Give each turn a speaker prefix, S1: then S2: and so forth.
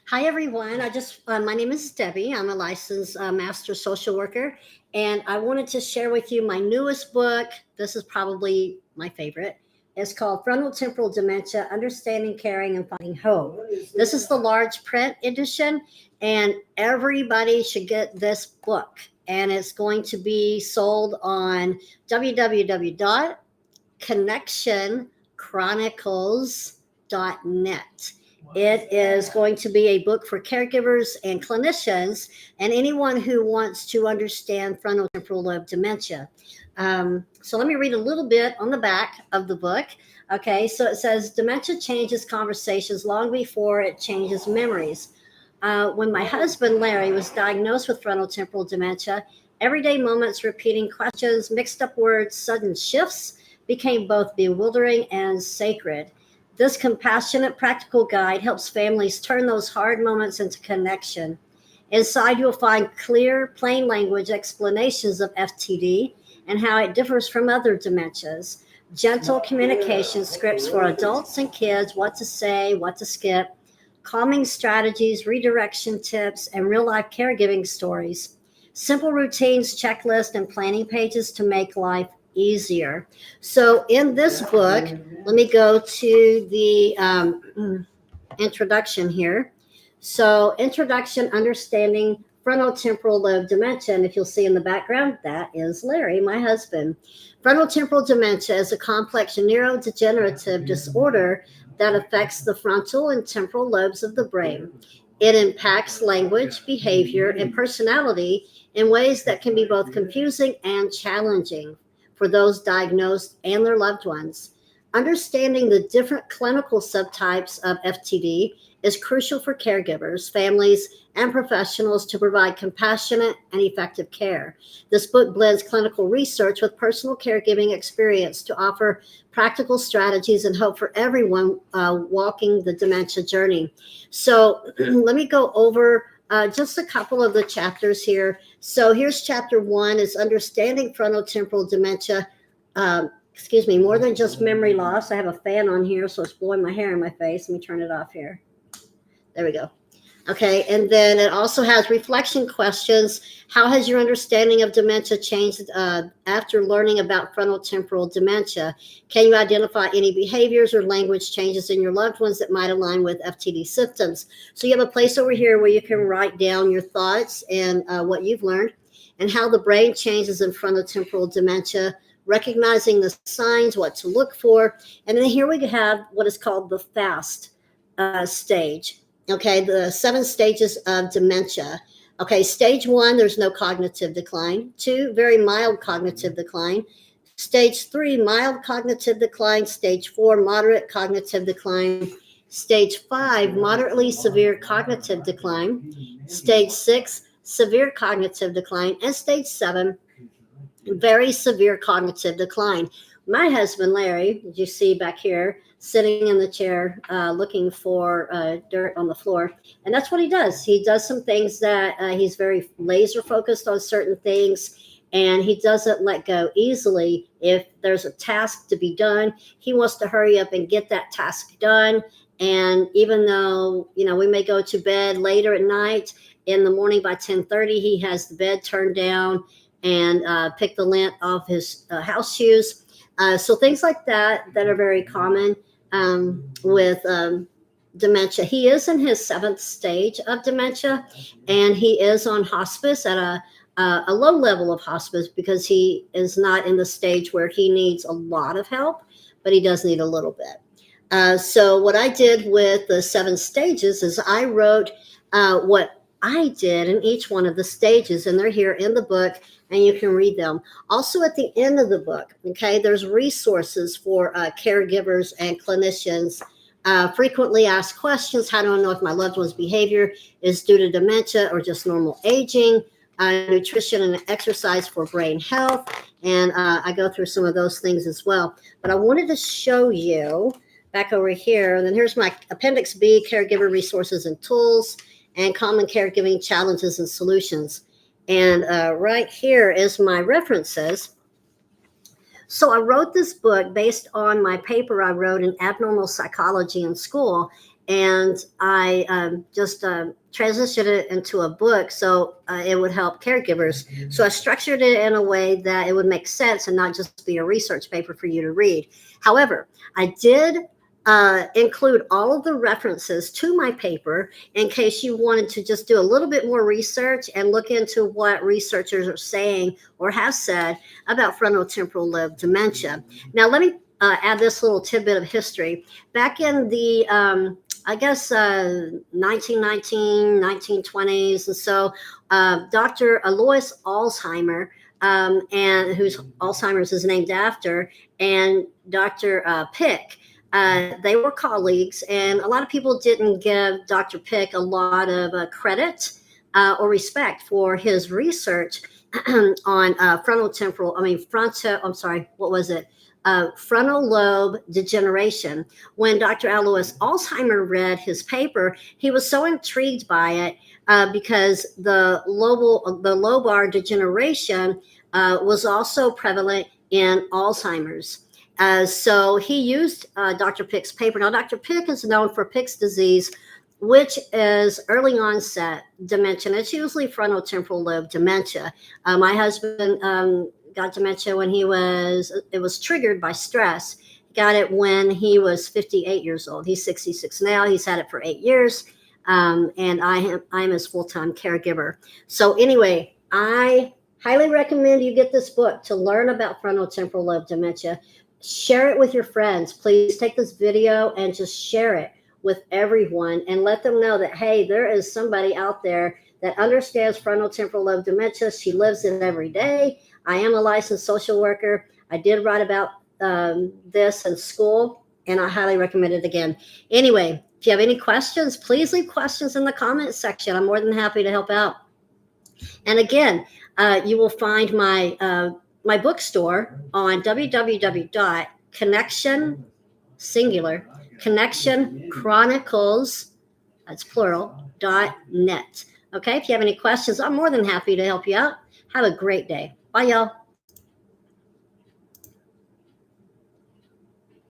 S1: Hi, everyone. My name is Debbie. I'm a licensed master social worker, and I wanted to share with you my newest book. This is probably my favorite. It's called Frontotemporal Dementia Understanding, Caring, and Finding Hope. This is the large print edition, and everybody should get this book. And it's going to be sold on www.connectionchronicles.net. It is going to be a book for caregivers and clinicians and anyone who wants to understand frontotemporal lobe dementia. So let me read a little bit on the back of the book. Okay, so it says dementia changes conversations long before it changes memories. When my husband Larry was diagnosed with frontotemporal dementia, everyday moments, repeating questions, mixed up words, sudden shifts became both bewildering and sacred. This compassionate, practical guide helps families turn those hard moments into connection. Inside, you'll find clear, plain language explanations of FTD and how it differs from other dementias, gentle communication scripts for adults and kids, what to say, what to skip, calming strategies, redirection tips, and real life caregiving stories, simple routines, checklists, and planning pages to make life easier. So in this book, let me go to the introduction here. So introduction, understanding frontotemporal lobe dementia. And if you'll see in the background, that is Larry, my husband. Frontotemporal dementia is a complex neurodegenerative disorder that affects the frontal and temporal lobes of the brain. It impacts language, behavior, and personality in ways that can be both confusing and challenging for those diagnosed and their loved ones. Understanding the different clinical subtypes of FTD is crucial for caregivers, families, and professionals to provide compassionate and effective care. This book blends clinical research with personal caregiving experience to offer practical strategies and hope for everyone walking the dementia journey. So let me go over just a couple of the chapters here. So here's chapter 1 is understanding frontotemporal dementia. More than just memory loss. I have a fan on here, so it's blowing my hair in my face. Let me turn it off here. There we go. Okay, and then it also has reflection questions. How has your understanding of dementia changed after learning about frontotemporal dementia? Can you identify any behaviors or language changes in your loved ones that might align with FTD symptoms? So you have a place over here where you can write down your thoughts and what you've learned and how the brain changes in frontotemporal dementia, recognizing the signs, what to look for. And then here we have what is called the FAST stage. Okay, the 7 stages of dementia. Okay, stage 1, there's no cognitive decline. 2, very mild cognitive decline. Stage 3, mild cognitive decline. Stage 4, moderate cognitive decline. Stage 5, moderately severe cognitive decline. Stage 6, severe cognitive decline. And stage 7, very severe cognitive decline. My husband, Larry, as you see back here, sitting in the chair looking for dirt on the floor. And that's what he does. He does some things that he's very laser focused on certain things, and he doesn't let go easily. If there's a task to be done, he wants to hurry up and get that task done. And even though, we may go to bed later at night, in the morning by 10:30, he has the bed turned down and pick the lint off his house shoes. So things like that are very common with dementia. He is in his 7th stage of dementia, and he is on hospice at a low level of hospice because he is not in the stage where he needs a lot of help, but he does need a little bit. So what I did with the 7 stages is I wrote what I did in each one of the stages, and they're here in the book, and you can read them. Also at the end of the book, okay, there's resources for caregivers and clinicians. Frequently asked questions. How do I know if my loved one's behavior is due to dementia or just normal aging? Nutrition and exercise for brain health. And I go through some of those things as well. But I wanted to show you back over here. And then here's my Appendix B, Caregiver Resources and Tools, and Common Caregiving Challenges and Solutions. And right here is my references. So I wrote this book based on my paper I wrote in abnormal psychology in school. and I just transitioned it into a book so it would help caregivers. So I structured it in a way that it would make sense and not just be a research paper for you to read. However, I did include all of the references to my paper in case you wanted to just do a little bit more research and look into what researchers are saying or have said about frontotemporal lobe dementia. Now, let me add this little tidbit of history. Back in the, I guess, 1919, 1920s, and so Dr. Alois Alzheimer, and whose Alzheimer's is named after, and Dr. Pick, they were colleagues, and a lot of people didn't give Dr. Pick a lot of credit or respect for his research on frontal lobe degeneration. When Dr. Alois Alzheimer read his paper, he was so intrigued by it because the lobar degeneration was also prevalent in Alzheimer's. So he used Dr. Pick's paper. Now, Dr. Pick is known for Pick's disease, which is early onset dementia. It's usually frontotemporal lobe dementia. My husband got dementia when it was triggered by stress. He got it when he was 58 years old. He's 66 now. He's had it for 8 years. And I'm his full-time caregiver. So anyway, I highly recommend you get this book to learn about frontotemporal lobe dementia. Share it with your friends. Please take this video and just share it with everyone and let them know that, hey, there is somebody out there that understands frontotemporal lobe dementia. She lives it every day. I am a licensed social worker. I did write about this in school, and I highly recommend it again. Anyway, if you have any questions, please leave questions in the comments section. I'm more than happy to help out. And again, you will find my bookstore on connectionchronicles, that's plural, .net. Okay, if you have any questions, I'm more than happy to help you out. Have a great day. Bye, y'all.